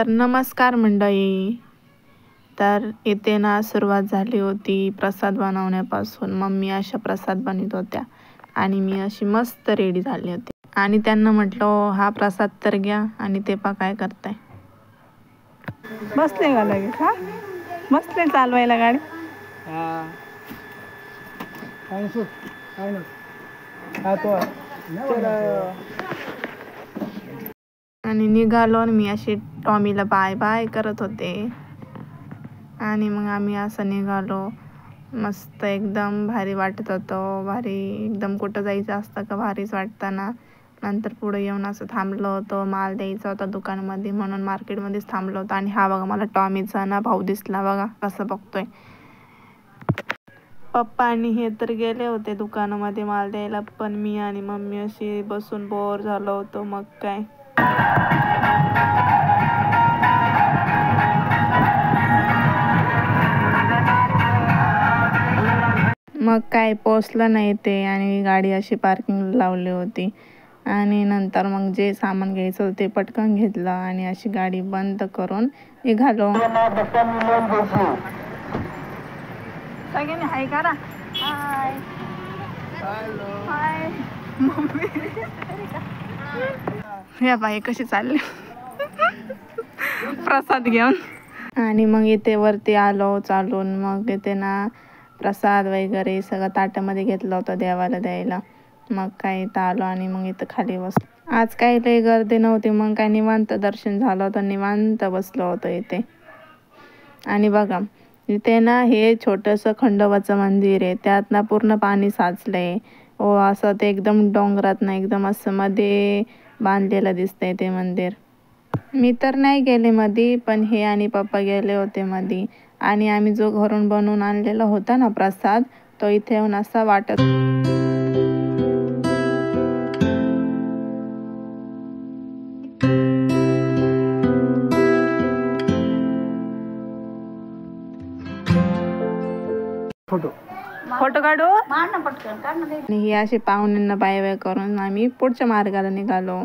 तर नमस्कार मंडळी. तर इथे ना सुरुवात झाली होती प्रसाद बनवण्यापासून. मम्मी अशा प्रसाद बनवत होत्या आणि मी अशी मस्त रेडी झाली होती आणि त्यांना म्हटलं हा प्रसाद तर घ्या. आणि ते पा काय करताय, बसले का लगेच? हा बसले चालवायला गाडी. आणि निघालो आणि मी अशी टॉमीला बाय बाय करत होते आणि मग आम्ही असं निघालो. मस्त एकदम भारी वाटत होतं. भारी एकदम. कुठं जायचं असतं का भारीच वाटतं ना. नंतर पुढे येऊन असं थांबलो होतो, माल द्यायचा होता दुकानामध्ये म्हणून मार्केटमध्येच थांबलो होतो. आणि हा बघा मला टॉमीचा ना भाऊ दिसला बघा कसं बघतोय. पप्पा आणि हे तर गेले होते दुकानामध्ये माल द्यायला, पण मी आणि मम्मी अशी बसून बोर झालो होतो. मग काय पोचलं नाही ते आणि गाडी अशी पार्किंग लावली होती. आणि नंतर मग जे सामान घ्यायचं होतं ते पटकन घेतलं आणि अशी गाडी बंद करून निघालो. सगळ्यांनी हाय करा. हाय हाय मम्मी. या बाई कशी चालले प्रसाद घेऊन. आणि मग इथे वरती आलो चालून. मग इथे ना प्रसाद वगैरे सगळं ताटामध्ये घेतलं होतं देवाला द्यायला. मग काय इथं आलो आणि मग इथं खाली बसलो. आज काही लई गर्दी नव्हती, मग काय निवांत दर्शन झालं होतं, निवांत बसलो होतं इथे. आणि बघा इथे ना हे छोटंसं खंडोबाचं मंदिर आहे. त्यात ना पूर्ण पाणी साचलंय. असं ते एकदम डोंगरात ना एकदम असं मध्ये बांधलेलं दिसतंय ते मंदिर. मी तर नाही गेले मधी, पण हे आणि पप्पा गेले होते मधी. आणि आम्ही जो घरून बनवून आणलेला होता ना प्रसाद, तो इथे येऊन असा वाटत फोटो काढू. आणि ही अशी पाहुण्यांना बाय बाय करून आम्ही पुढच्या मार्गाला निघालो.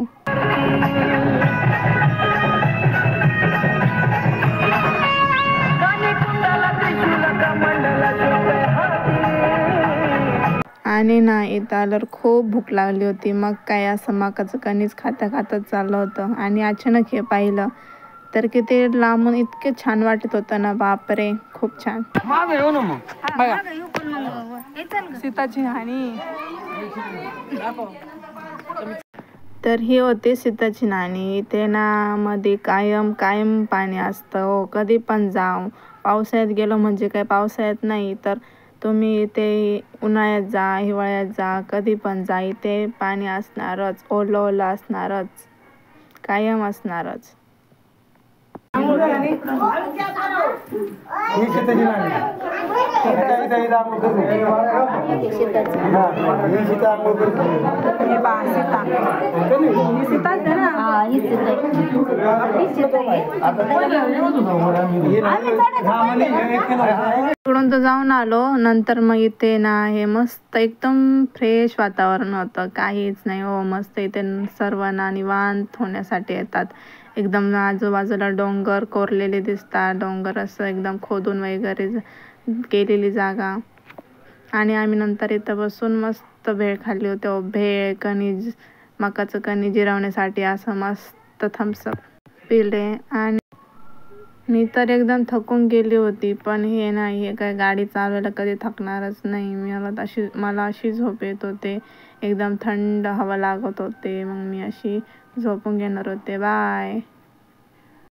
आणि ना इथं आल्यावर खूप भूक लागली होती. मग काय असं मकाचं कणीस खाता खातात चाललं होतं. आणि अचानक हे पाहिलं तर किती लांबून इतके छान वाटत होतं ना, बापरे खूप छान. सीताची नाणी. तर ही होती सीताची नाणी. इथे ना मध्ये कायम पाणी असतं. हो कधी पण जाऊ. पावसाळ्यात गेलो म्हणजे काय पावसाळ्यात नाही तर तुम्ही इथे उन्हाळ्यात जा, हिवाळ्यात जा, कधी पण जा, इथे पाणी असणारच. ओलं ओलं असणारच, कायम असणारच. इकडून तर जाऊन आलो. नंतर मग इथे ना हे मस्त एकदम फ्रेश वातावरण होतं. काहीच नाही हो, मस्त. इथे सर्वांना निवांत होण्यासाठी येतात. एकदम आजूबाजूला डोंगर कोरलेले दिसतात. डोंगर असं एकदम खोदून वगैरे केलेली जागा. आणि आम्ही नंतर इथं बसून मस्त भेळ खाल्ली होती. भेळ, कणीस, मकाचं कणीस जिरवण्यासाठी असं मस्त थम्सअप पिले. आणि मी तर एकदम थकून गेली होती. पण हे नाही, हे काय गाडी चालवायला कधी थकणारच नाही. मला अशी झोप येत होते. एकदम थंड हवा लागत होते. मग मी अशी झोपून घेणार होते. बाय.